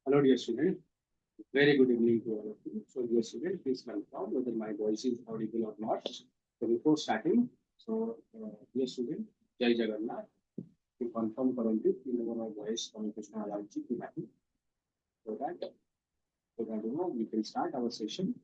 Hello, dear student. Very good evening to all of you. So, dear student, please confirm whether my voice is audible or not. So, before starting, dear student, Jai Jagannath, to confirm currently, my voice communication allowed to happen. So that we can start our session.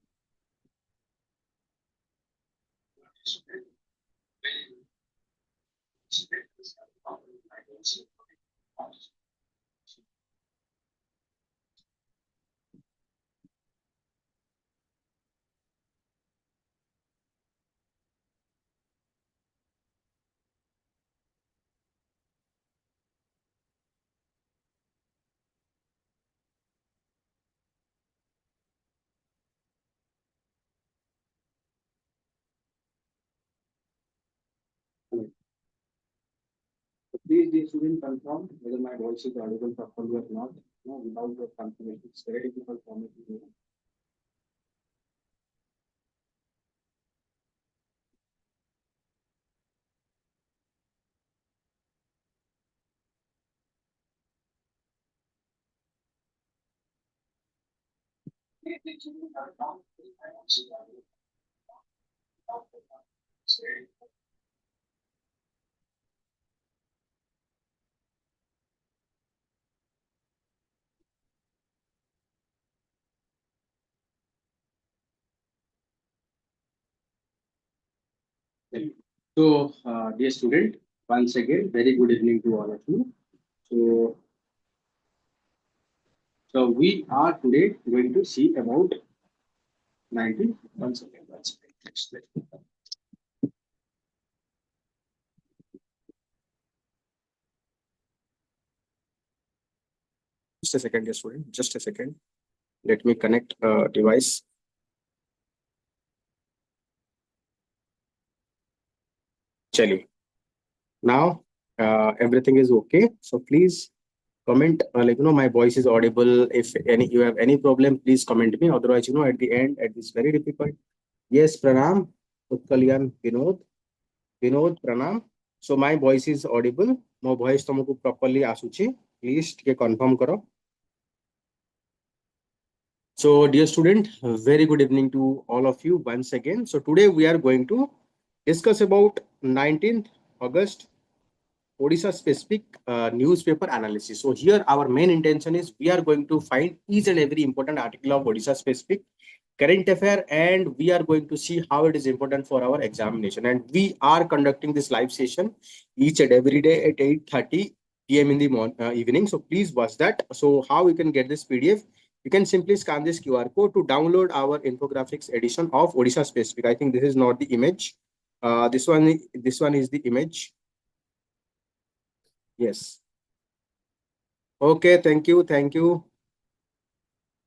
So please, dear student, confirm whether my voice is audible properly or not. No, without your confirmation, it's very difficult for me to do. So, dear student, once again, very good evening to all of you. So, so we are today going to see about 19. Once again, once again. Just a second, dear student. Just a second. Let me connect device. Chali. Now, everything is okay. So please comment my voice is audible. If any you have any problem, please comment me. Otherwise, at the end, at this very difficult. Yes, Pranam, Utkalyan, Vinod, Pranam. So my voice is audible. My voice तुमको properly आसुची. Please ଟିକେ confirm करो. So, dear student, very good evening to all of you once again. So today we are going to discuss about 19th August Odisha-specific newspaper analysis. So here our main intention is we are going to find each and every important article of Odisha-specific current affair, and we are going to see how it is important for our examination. And we are conducting this live session each and every day at 8:30 p.m. in the evening. So please watch that. So how you can get this PDF? You can simply scan this QR code to download our infographics edition of Odisha-specific. I think this is not the image. This one is the image. Yes. Okay, thank you, thank you.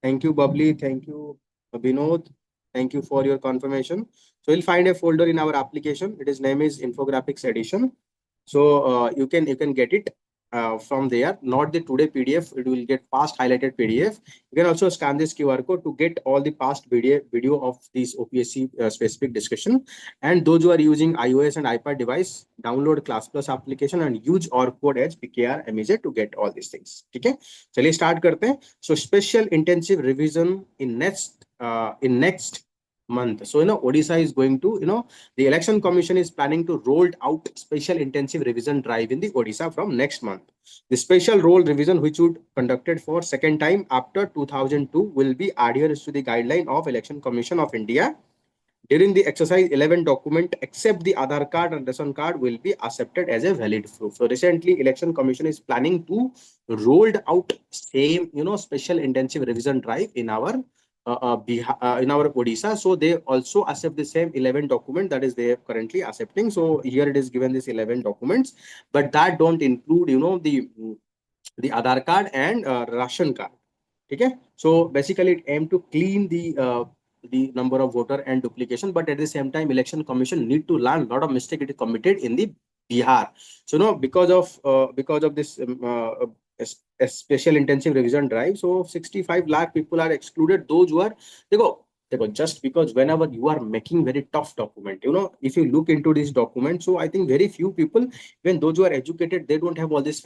Thank you, Bubbly. Thank you, Vinod. Thank you for your confirmation. So you'll find a folder in our application. Its name is Infographics Edition. So you can get it from there, not the today PDF. It will get past highlighted PDF. You can also scan this QR code to get all the past video of this OPSC specific discussion. And those who are using iOS and iPad device, download Class Plus application and use our code as PKR MJ to get all these things. Okay, चलिए start करते हैं. So special intensive revision in next month. So Odisha is going to the election commission is planning to roll out special intensive revision drive in the Odisha from next month. The special roll revision, which would conducted for second time after 2002, will be adherence to the guideline of Election Commission of India. During the exercise, 11 document except the Aadhaar card and ration card will be accepted as a valid proof. So recently, Election Commission is planning to rolled out same special intensive revision drive in our in our Odisha. So they also accept the same 11 document that is they are currently accepting. So here it is given this 11 documents, but that don't include the Aadhaar card and ration card. Okay, so basically it aim to clean the number of voter and duplication, but at the same time election commission need to learn a lot of mistake it is committed in the Bihar. So because of this a special intensive revision drive, so 65 lakh people are excluded. Those who are Just because whenever you are making very tough document, if you look into this document, so I think very few people, when those who are educated, they don't have all this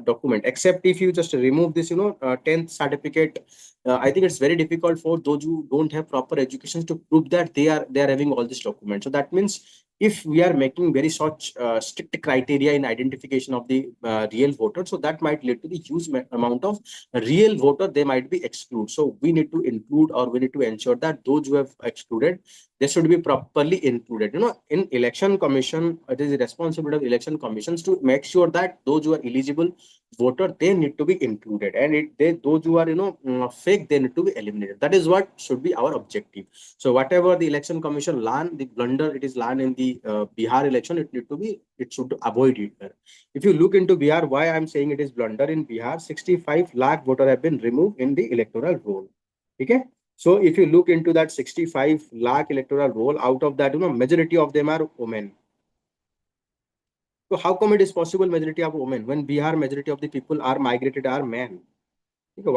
document, except if you just remove this 10th certificate. I think it's very difficult for those who don't have proper education to prove that they are having all this document. So that means if we are making very such strict criteria in identification of the real voter, so that might lead to the huge amount of real voter they might be excluded. So we need to include, or we need to ensure that those who have excluded, they should be properly included. In election commission, it is the responsibility of election commissions to make sure that those who are eligible voter, they need to be included, and those who are fake, they need to be eliminated. That is what should be our objective. So whatever the election commission learn, the blunder it is learned in the Bihar election, it should avoid it. If you look into Bihar, why I'm saying it is blunder in Bihar, 65 lakh voter have been removed in the electoral roll. Okay. So if you look into that 65 lakh electoral roll, out of that, majority of them are women. So how come it is possible majority of women when Bihar majority of the people are migrated are men?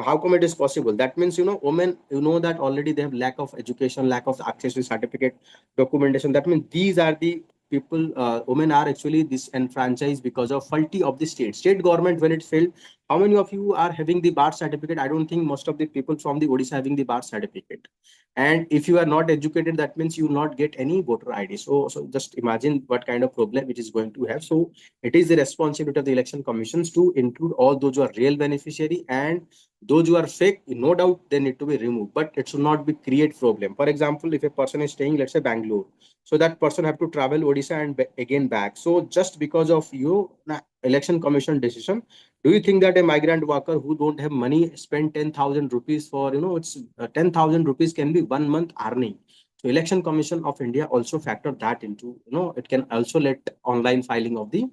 How come it is possible? That means, women, that already they have lack of education, lack of access to certificate, documentation. That means these are the people, women are actually disenfranchised because of faulty of the state government when it failed. How many of you are having the birth certificate? I don't think most of the people from the Odisha having the birth certificate. And if you are not educated, that means you will not get any voter ID. So just imagine what kind of problem it is going to have. So it is the responsibility of the election commissions to include all those who are real beneficiary, and those who are fake, no doubt they need to be removed, but it should not be create problem. For example, if a person is staying, let's say Bangalore, so that person have to travel Odisha and again back. So just because of election commission decision, do you think that a migrant worker who don't have money spend 10,000 rupees for, it's 10,000 rupees can be 1 month earning. So election commission of India also factor that into, it can also let online filing of the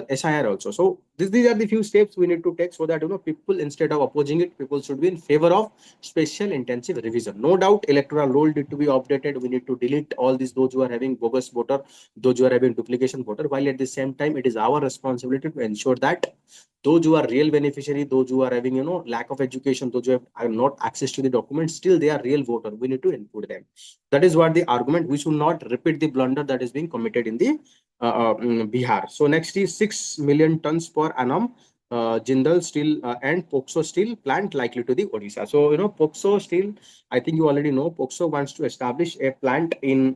SIR also. So these are the few steps we need to take so that people, instead of opposing it, people should be in favor of special intensive revision. No doubt, electoral roll need to be updated. We need to delete all these those who are having bogus voter, those who are having duplication voter. While at the same time, it is our responsibility to ensure that those who are real beneficiary, those who are having lack of education, those who have not access to the documents, still they are real voter. We need to include them. That is what the argument. We should not repeat the blunder that is being committed in the Bihar. So next is 6 million tons per annum Jindal Steel and POXO Steel plant likely to the Odisha. So POXO Steel, I think you already know, POXO wants to establish a plant in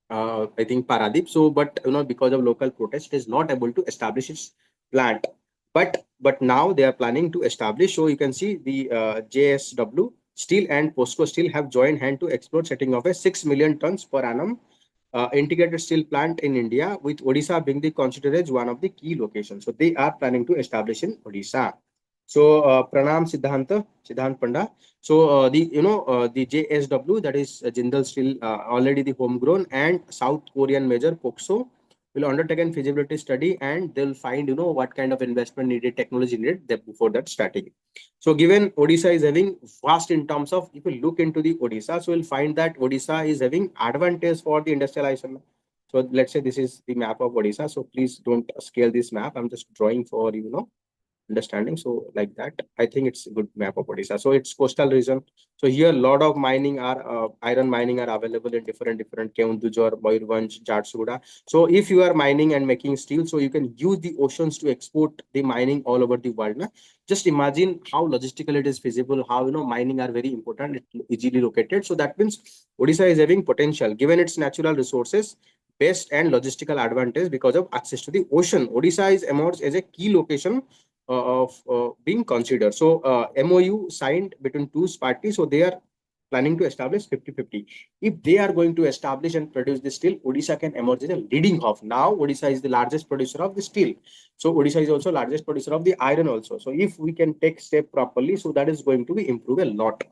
I think Paradip. So, but because of local protest, it is not able to establish its plant. But now they are planning to establish. So you can see the JSW Steel and POSCO Steel have joined hand to explore setting of a 6 million tons per annum integrated steel plant in India, with Odisha being the considered as one of the key locations. So they are planning to establish in Odisha. So Pranam Siddhant Panda. So the JSW, that is Jindal Steel, already the homegrown, and South Korean major POXO will undertake a feasibility study, and they'll find what kind of investment needed, technology needed before that starting. So given Odisha is having vast in terms of, if you look into the Odisha, so we'll find that Odisha is having advantage for the industrialization. So let's say this is the map of Odisha. So please don't scale this map. I'm just drawing for understanding. So like that, I think it's a good map of Odisha. So it's coastal region. So here a lot of mining are iron mining are available in different Keondujhar, Mayurbhanj, Jharsuguda. So if you are mining and making steel, so you can use the oceans to export the mining all over the world. Na? Just imagine how logistical it is feasible, how mining are very important, it's easily located. So that means Odisha is having potential given its natural resources, best and logistical advantage because of access to the ocean. Odisha is emerged as a key location of being considered. So MOU signed between two parties. So they are planning to establish 50-50. If they are going to establish and produce the steel, Odisha can emerge as a leading hub. Now Odisha is the largest producer of the steel. So Odisha is also largest producer of the iron also. So if we can take step properly, so that is going to be improve a lot.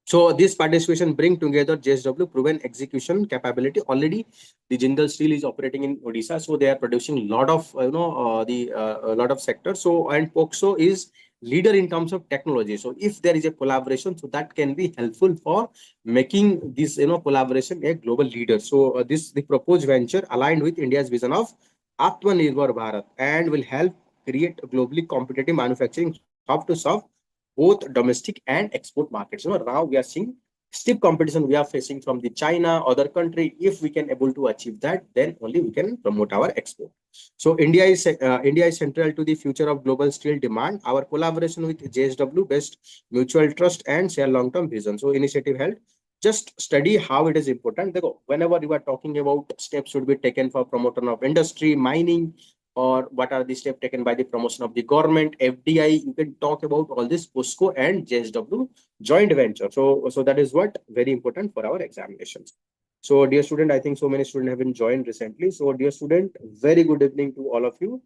So this participation bring together JSW proven execution capability. Already, the Jindal Steel is operating in Odisha, so they are producing a lot of a lot of sectors. So and POXO is leader in terms of technology. So if there is a collaboration, so that can be helpful for making this collaboration a global leader. So the proposed venture aligned with India's vision of Atmanirbhar Bharat and will help create a globally competitive manufacturing hub to serve both domestic and export markets. Now we are seeing stiff competition we are facing from the China, other country. If we can able to achieve that, then only we can promote our export. So India is central to the future of global steel demand. Our collaboration with JSW based mutual trust and share long-term vision. So initiative held. Just study how it is important. Whenever you are talking about steps should be taken for promotion of industry, mining, or what are the steps taken by the promotion of the government, FDI, you can talk about all this POSCO and JSW joint venture. So that is what very important for our examinations. So dear student, I think so many students have been joined recently. So dear student, very good evening to all of you.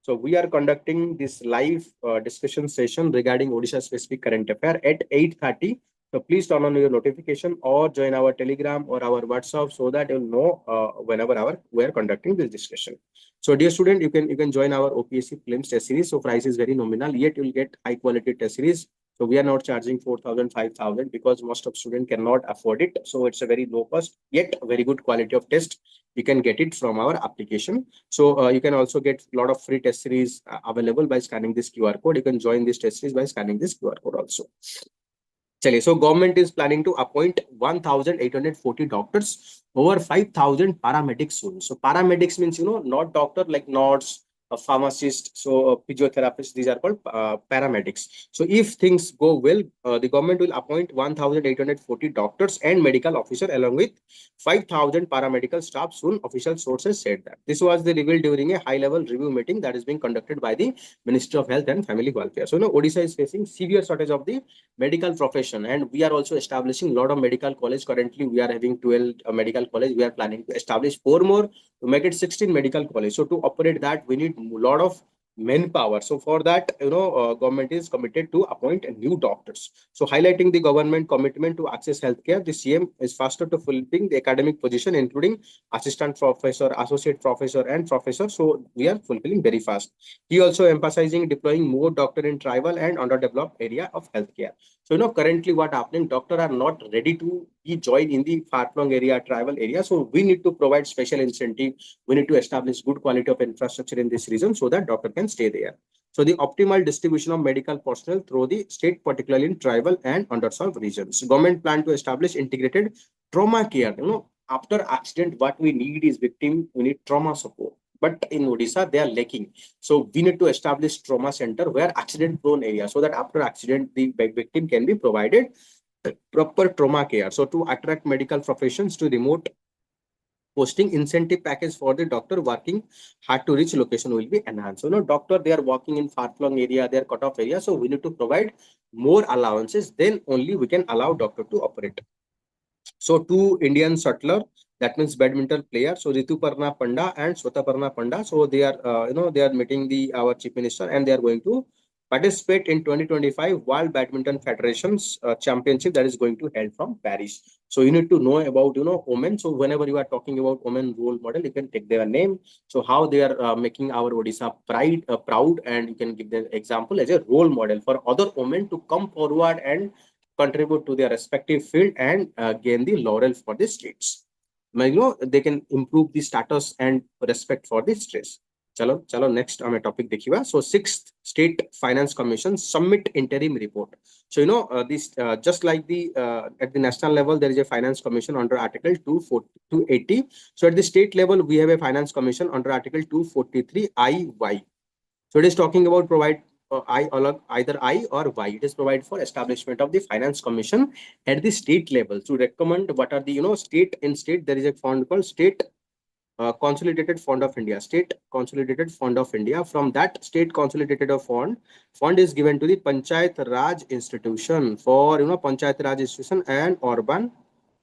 So we are conducting this live discussion session regarding Odisha specific current affair at 8:30. So please turn on your notification or join our Telegram or our WhatsApp so that you'll know whenever we are conducting this discussion. So dear student, you can join our OPSC Prelims test series. So price is very nominal, yet you'll get high quality test series. So we are not charging 4,000, 5,000 because most of students cannot afford it. So it's a very low cost, yet very good quality of test. You can get it from our application. So you can also get a lot of free test series available by scanning this QR code. You can join this test series by scanning this QR code also. चलिए, so government is planning to appoint 1,840 doctors, over 5,000 paramedics soon. So paramedics means, not doctor like nurse, a pharmacist, so a physiotherapist, these are called paramedics. So if things go well, the government will appoint 1,840 doctors and medical officer along with 5,000 paramedical staff soon, official sources said that. This was the revealed during a high-level review meeting that is being conducted by the Ministry of Health and Family Welfare. So, Odisha is facing severe shortage of the medical profession, and we are also establishing a lot of medical college. Currently we are having 12 medical college. We are planning to establish 4 more to make it 16 medical college. So to operate that we need a lot of manpower. So for that, government is committed to appoint new doctors. So highlighting the government commitment to access healthcare, the CM is faster to fulfilling the academic position including assistant professor, associate professor and professor. So we are fulfilling very fast. He also emphasizing deploying more doctor in tribal and underdeveloped area of healthcare. So, currently what happening, doctor are not ready to be joined in the far-flung area, tribal area. So we need to provide special incentive. We need to establish good quality of infrastructure in this region so that doctor can stay there. So the optimal distribution of medical personnel through the state, particularly in tribal and underserved regions. Government plan to establish integrated trauma care. After accident, what we need is victim, we need trauma support. But in Odisha, they are lacking. So we need to establish trauma center where accident prone area so that after accident, the victim can be provided proper trauma care. So to attract medical professions to remote posting, incentive package for the doctor working hard to reach location will be enhanced. So doctor, they are working in far flung area, they are cut off area. So we need to provide more allowances. Then only we can allow doctor to operate. So two Indian shutler, that means badminton player. So Rituparna Panda and Swataparna Panda. So they are, they are meeting our chief minister and they are going to participate in 2025 World Badminton Federation's championship that is going to held from Paris. So you need to know about, women. So whenever you are talking about women role model, you can take their name. So how they are making our Odisha proud, and you can give them example as a role model for other women to come forward and contribute to their respective field and gain the laurel for the states. They can improve the status and respect for the states. चलो next हमें topic देखिएगा. So sixth state finance commission submit interim report. So this just like the at the national level there is a finance commission under article 280. So at the state level we have a finance commission under article 243 IY. So it is talking about provide either I or Y. It is provide for establishment of the finance commission at the state level to recommend what are the state. In state there is a fund called state consolidated fund of India. State consolidated fund of India. From that state consolidated fund is given to the Panchayat Raj institution for Panchayat Raj institution and urban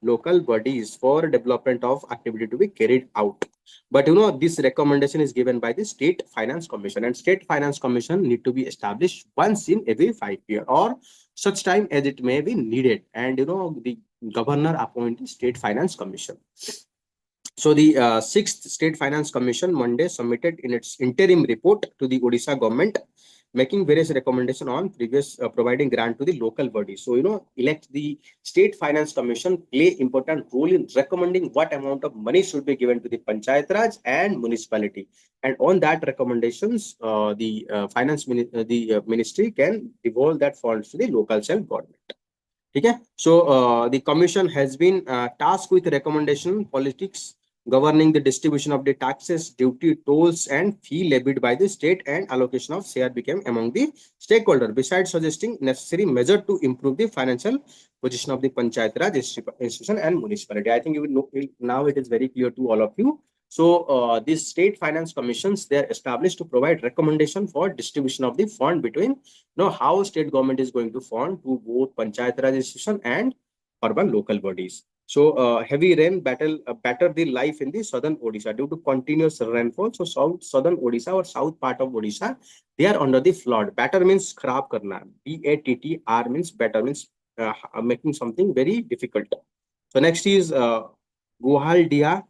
local bodies for development of activity to be carried out. But this recommendation is given by the State Finance Commission, and State Finance Commission need to be established once in every 5 years or such time as it may be needed. And the governor appoint the State Finance Commission. So the sixth State Finance Commission Monday submitted in its interim report to the Odisha government, making various recommendations on previous providing grant to the local bodies. So elect the State Finance Commission play important role in recommending what amount of money should be given to the Panchayat Raj and municipality. And on that recommendations, the finance ministry can devolve that funds to the local self government. Okay, so the commission has been tasked with recommendation politics governing the distribution of the taxes, duty, tolls, and fee levied by the state, and allocation of share became among the stakeholder. Besides suggesting necessary measure to improve the financial position of the Panchayat Raj institution and municipality. I think you will know now it is very clear to all of you. So these state finance commissions, they are established to provide recommendation for distribution of the fund between how state government is going to fund to both panchayat raj institution and urban local bodies. So heavy rain batter the life in the southern Odisha due to continuous rainfall. So southern Odisha or south part of Odisha, they are under the flood. Batter means kharab karna. BATTR means batter means making something very difficult. So next is Guhaldia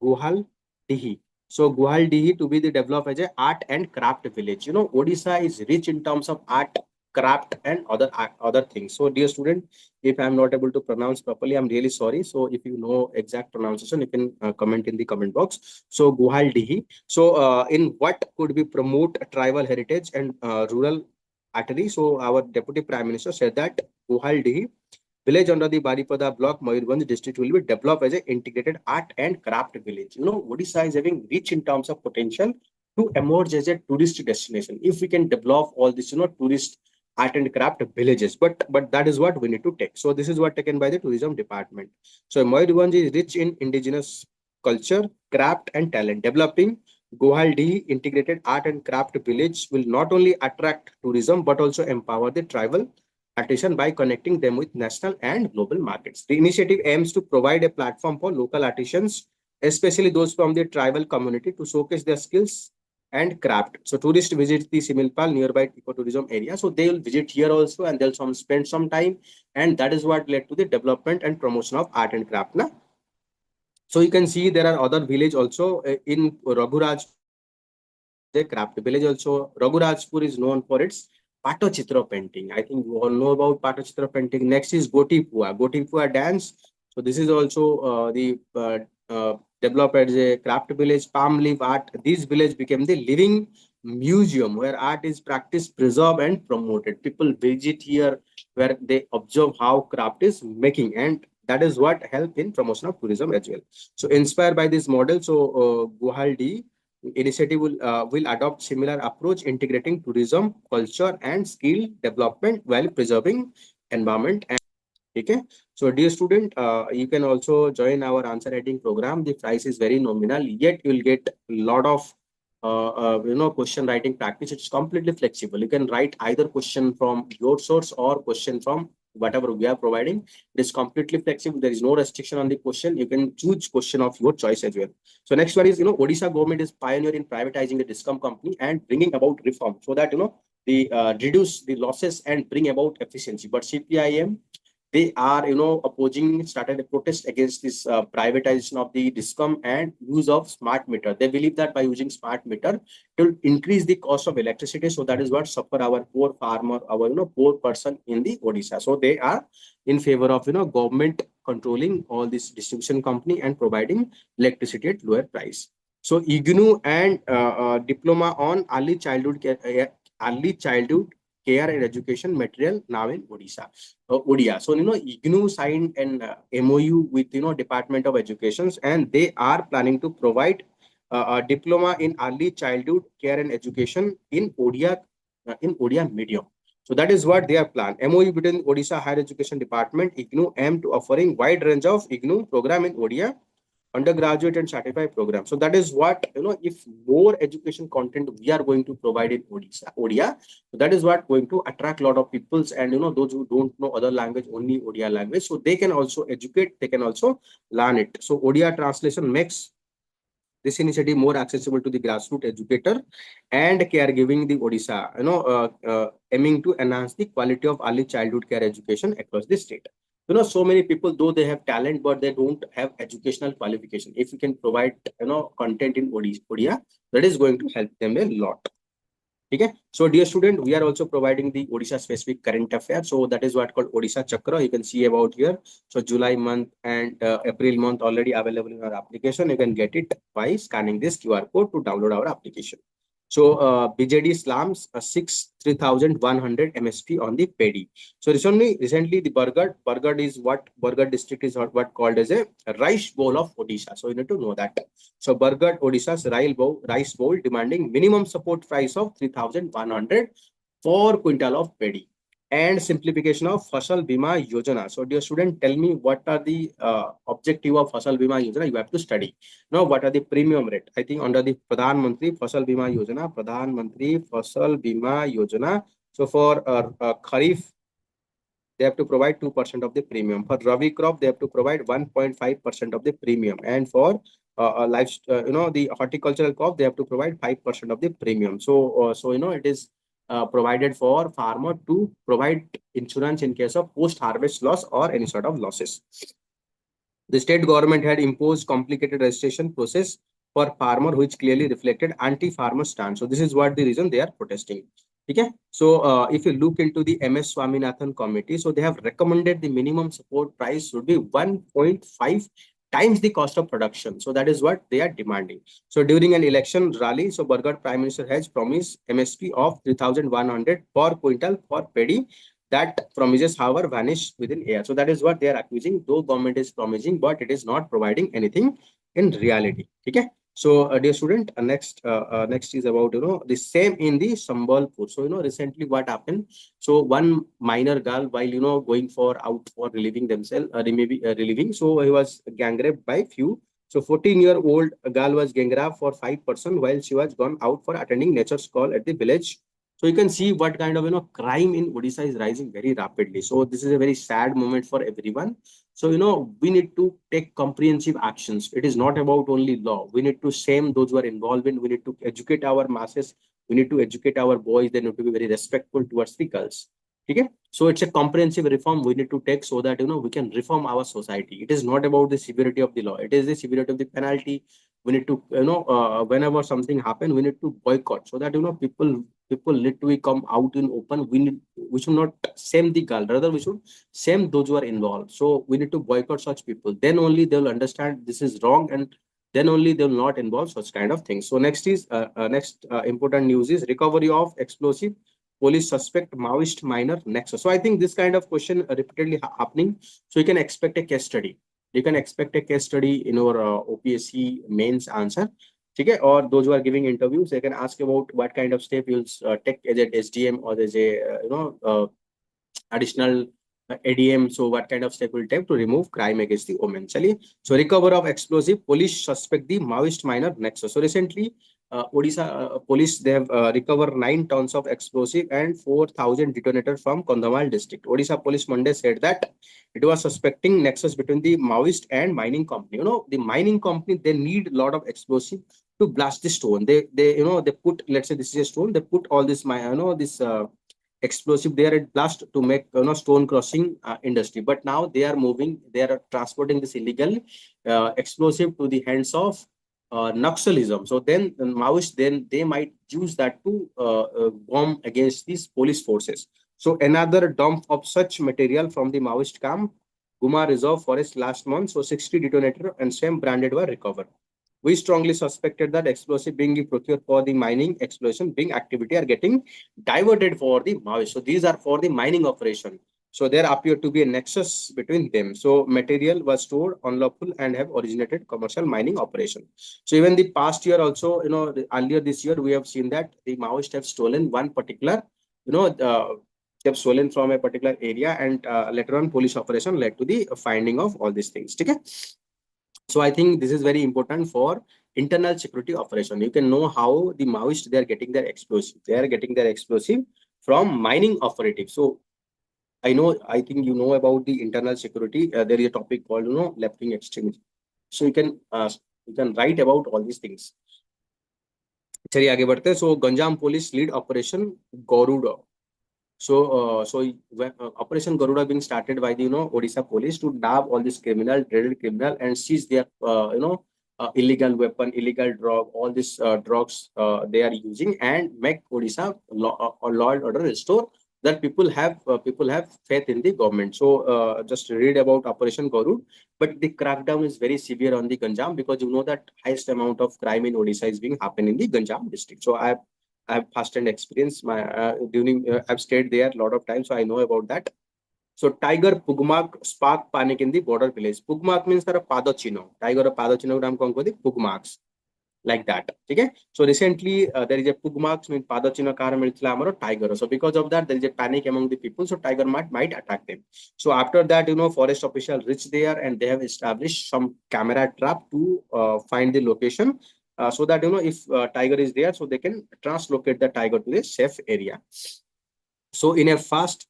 Guhal Dihi. So Guhal Dihi to be the developed as a art and craft village. Odisha is rich in terms of art, craft, and other things. So dear student, if I am not able to pronounce properly, I'm really sorry. So if you know exact pronunciation, you can comment in the comment box. So Guhal Dihi. So in what could be promote tribal heritage and rural artery? So our deputy prime minister said that Guhal Dihi village under the Baripada block, Mayurbhanj district will be developed as an integrated art and craft village. Odisha is having rich in terms of potential to emerge as a tourist destination. If we can develop all this, tourist art and craft villages, but that is what we need to take. So this is what taken by the tourism department. So Mayurbhanj is rich in indigenous culture, craft and talent. Developing Gohaldi integrated art and craft village will not only attract tourism but also empower the tribal artisan by connecting them with national and global markets. The initiative aims to provide a platform for local artisans, especially those from the tribal community, to showcase their skills and craft. So tourists visit the Similpal nearby ecotourism area. So they will visit here also and they'll spend some time. And that is what led to the development and promotion of art and craft. So you can see there are other village also in Raghurajpur is a craft village also. Raghurajpur is known for its Patachitra painting. I think you all know about Patachitra painting. Next is Gotipua. Gotipua dance. So this is also developed as a craft village, palm leaf art. This village became the living museum where art is practiced, preserved, and promoted. People visit here where they observe how craft is making, and that is what help in promotion of tourism as well. So inspired by this model, Guhaldi initiative will adopt similar approach, integrating tourism, culture, and skill development while preserving environment. Okay, so dear student, you can also join our answer writing program. The price is very nominal, yet you will get a lot of question writing practice. It's completely flexible. You can write either question from your source or question from whatever we are providing. It is completely flexible. There is no restriction on the question. You can choose question of your choice as well. So next one is, Odisha government is pioneer in privatizing the discom company and bringing about reform so that the reduce the losses and bring about efficiency. But CPIM, they are opposing, started a protest against this privatization of the discom and use of smart meter. They believe that by using smart meter it will increase the cost of electricity. So that is what suffer our poor farmer, our poor person in the Odisha. So they are in favor of government controlling all this distribution company and providing electricity at lower price. So IGNU and diploma on early childhood care and education material now in Odisha. Odia. So, IGNU signed an MOU with, Department of Education, and they are planning to provide a diploma in early childhood care and education in Odia medium. So that is what they are planned. MOU between Odisha Higher Education Department, IGNU, aim to offering wide range of IGNU program in Odia undergraduate and certified program. So that is what, if more education content we are going to provide in Odia, so that is what going to attract a lot of peoples and, those who don't know other language, only Odia language. So they can also educate, they can also learn it. So Odia translation makes this initiative more accessible to the grassroots educator and caregiving the Odisha, aiming to enhance the quality of early childhood care education across the state. So many people, though they have talent, but they don't have educational qualification. If you can provide, content in Odia, that is going to help them a lot. Okay. So dear student, we are also providing the Odisha specific current affairs. So that is what called Odisha Chakra. You can see about here. So July month and April month already available in our application. You can get it by scanning this QR code to download our application. So BJD slams 3,100 MSP on the paddy. So recently the Bargad is what Bargad district is what called as a rice bowl of Odisha. So you need to know that. So Bargad, Odisha's rice bowl demanding minimum support price of 3,100 for quintal of paddy and simplification of Fasal Bima Yojana. So dear student, tell me what are the objective of Fasal Bima Yojana you have to study. Now, what are the premium rate? I think under the Pradhan Mantri Fasal Bima Yojana, Pradhan Mantri Fasal Bima Yojana. So for Kharif, they have to provide 2% of the premium. For Rabi crop, they have to provide 1.5% of the premium. And for the horticultural crop, they have to provide 5% of the premium. So it is provided for farmer to provide insurance in case of post-harvest loss or any sort of losses. The state government had imposed complicated registration process for farmer, which clearly reflected anti-farmer stance. So this is what the reason they are protesting. Okay. So if you look into the MS Swaminathan committee, so they have recommended the minimum support price should be 1.5 times the cost of production. So that is what they are demanding. So during an election rally, so Bargad Prime Minister has promised MSP of 3,100 per quintal for paddy. That promises, however, vanish within air. So that is what they are accusing, though government is promising, but it is not providing anything in reality. Okay. So dear student, next is about the same in the Sambalpur. So recently what happened. So one minor girl, while going for out for relieving themselves, maybe relieving, so he was gang raped by few. So 14-year-old girl was gang raped for 5% while she was gone out for attending nature's call at the village. So you can see what kind of crime in Odisha is rising very rapidly. So this is a very sad moment for everyone. So we need to take comprehensive actions. It is not about only law. We need to shame those who are involved in. We need to educate our masses. We need to educate our boys. They need to be very respectful towards the girls. Okay. So it's a comprehensive reform we need to take so that we can reform our society. It is not about the severity of the law. It is the severity of the penalty. We need to whenever something happens, we need to boycott so that people literally come out in open. We should not shame the girl, rather we should shame those who are involved. So we need to boycott such people. Then only they will understand this is wrong, and then only they will not involve such kind of things. So next important news is recovery of explosive. Police suspect Maoist minor nexus. So I think this kind of question repeatedly happening. So you can expect a case study. You can expect a case study in your OPSC mains answer. Okay, or those who are giving interviews, they can ask about what kind of step you'll take as an SDM or as a additional ADM. So what kind of step will take to remove crime against the women? Chaliye. So recover of explosive. Police suspect the Maoist minor nexus. So recently, Odisha police, they have recovered 9 tons of explosive and 4,000 detonators from Kandhamal district. Odisha police Monday said that it was suspecting nexus between the Maoist and mining company. The mining company, they need a lot of explosive to blast the stone. They put, let's say this is a stone, they put all this this explosive there at blast to make stone crossing industry. But now they are transporting this illegal explosive to the hands of Naxalism. So then Maoists, then they might use that to bomb against these police forces. So another dump of such material from the Maoist camp, Guma Reserve Forest last month. So 60 detonator and same branded were recovered. We strongly suspected that explosive being procured for the mining explosion being activity are getting diverted for the Maoist. So these are for the mining operation. So there appeared to be a nexus between them. So material was stored unlawful and have originated commercial mining operation. So even the past year also, earlier this year, we have seen that the Maoists have stolen one particular, they have stolen from a particular area, and later on police operation led to the finding of all these things. Okay. So I think this is very important for internal security operation. You can know how the Maoists, they are getting their explosive. They are getting their explosive from mining operatives. So I think you know about the internal security. There is a topic called left-wing extremism. So you can write about all these things. चलिए आगे बढ़ते हैं. So Ganjam police lead operation Garuda. So Operation Garuda being started by the Odisha police to nab all these dreaded criminal, and seize their illegal weapon, illegal drug, all these drugs they are using, and make Odisha law and order restore. That people have faith in the government. So just read about Operation Garud, but the crackdown is very severe on the Ganjam, because that highest amount of crime in Odisha is being happening in the Ganjam district. So I have first-hand experience. I've stayed there a lot of times, so I know about that. So tiger pugmark spark panic in the border village. Pugmark means तार पाद चिन्ह. Tiger पाद चिन्ह को हम कौन कहते हैं? Pugmarks. Like that. Okay. So recently there is a pugmarks means पाद चिन्ह कार मिलता है हमारा tiger. So because of that there is a panic among the people. So tiger might attack them. So after that, forest official reached there and they have established some camera trap to find the location. So that if tiger is there, so they can translocate the tiger to the safe area. So in a fast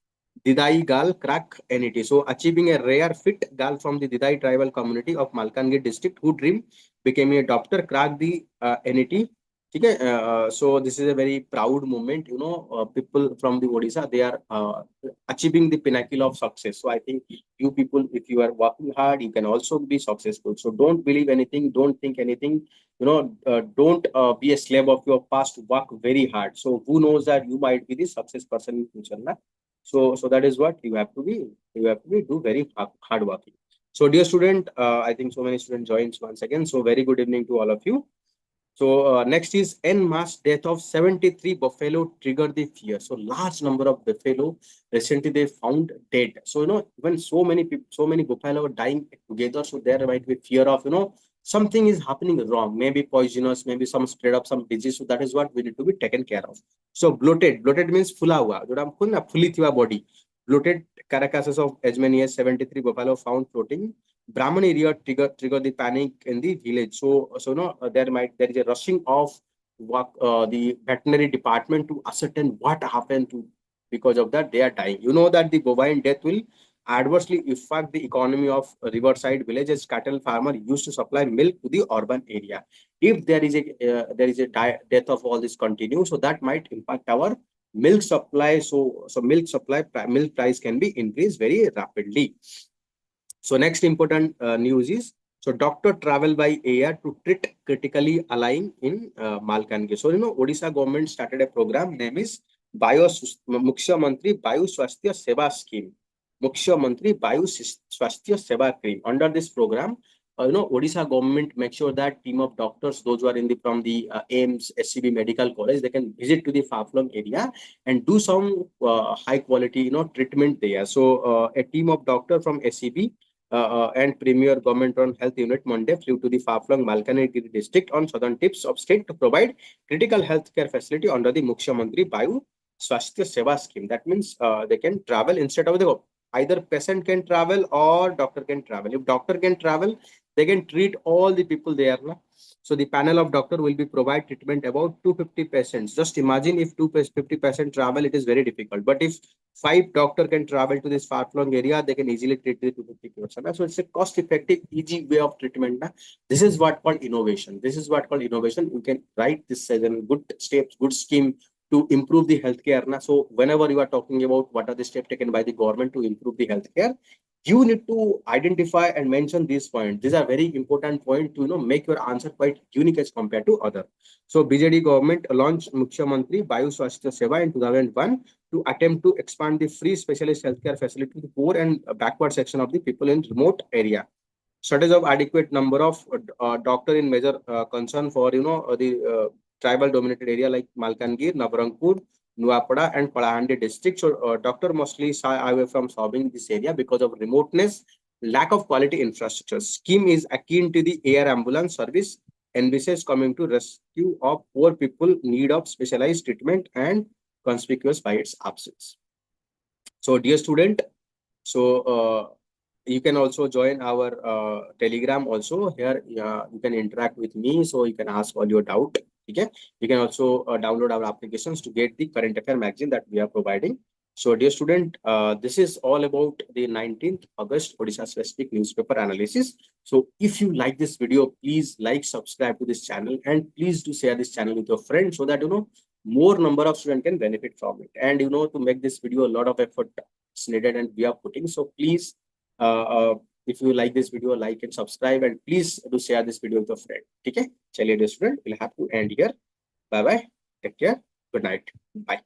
Didai Gal crack NET. So achieving a rare fit, Gal from the Didai tribal community of Malkangir district who dream became a doctor, cracked the NET. Okay, so this is a very proud moment. People from the Odisha, they are achieving the pinnacle of success. So I think you people, if you are working hard, you can also be successful. So don't believe anything, don't think anything. Don't be a slave of your past. Work very hard. So who knows that you might be the success person in future, na? So that is what you have to be. You have to be do very hard working. So dear student, I think so many students joins once again. So very good evening to all of you. So next is en mass death of 73 buffalo triggered the fear. So large number of buffalo recently they found dead. So when so many people, so many buffalo are dying together, so there might be fear of something is happening wrong, maybe poisonous, maybe some spread of some disease. So that is what we need to be taken care of. So bloated means fula hua. जो हम खुद ना fully थी body. Bloated carcasses of as many as 73 buffalo found floating Brahman area trigger the panic in the village. So there is a rushing of the veterinary department to ascertain what happened to because of that they are dying. You know that the bovine death will adversely affect the economy of riverside villages. Cattle farmer used to supply milk to the urban area. If there is a death of all this continue, so that might impact our milk supply. So milk price can be increased very rapidly. So next important news is so doctor travel by air to treat critically ailing in Malkangir. So Odisha government started a program name is Mukhya Mantri Bayu Swasthya Seva Scheme. Mukhya Mantri Bayu Swasthya Seva Scheme. Under this program, Odisha government make sure that team of doctors, those who are from the AIMS, SCB Medical College, they can visit to the far-flung area and do some high quality treatment there. So a team of doctor from SCB and Premier Government on Health Unit Monday flew to the far-flung Malkangiri district on southern tips of state to provide critical healthcare facility under the Mukhya Mantri Bayu Swasthya Seva Scheme. That means they can travel instead of either patient can travel or doctor can travel. If doctor can travel, they can treat all the people there. Na? So the panel of doctor will be provide treatment about 250 patients. Just imagine if 250% travel, it is very difficult. But if 5 doctor can travel to this far-flung area, they can easily treat the 250%. So it's a cost-effective, easy way of treatment. Na? This is what called innovation. This is what called innovation. You can write this as a good steps, good scheme to improve the healthcare. Na? So whenever you are talking about what are the steps taken by the government to improve the healthcare, you need to identify and mention these points. These are very important points to make your answer quite unique as compared to other. So BJD government launched Mukhya Mantri Bayu Swasthya Seva in 2001 to attempt to expand the free specialist healthcare facility to the poor and backward section of the people in remote area. Shortage of adequate number of doctor in major concern for the tribal dominated area like Malkangir, Nabarangpur, Nuapada and Palahandi district. So doctor mostly shy away from solving this area because of remoteness, lack of quality infrastructure. Scheme is akin to the air ambulance service envisages coming to rescue of poor people need of specialized treatment and conspicuous by its absence. So dear student, so you can also join our Telegram also. Here you can interact with me, so you can ask all your doubt. Okay, you can also download our applications to get the current affair magazine that we are providing. So dear student, this is all about the 19th August Odisha specific newspaper analysis. So if you like this video, please like, subscribe to this channel, and please do share this channel with your friends so that more number of students can benefit from it. And to make this video, a lot of effort is needed and we are putting. So please, if you like this video, like and subscribe, and please do share this video with your friend. Okay, chaliye dear student, we'll have to end here. Bye bye. Take care. Good night. Bye.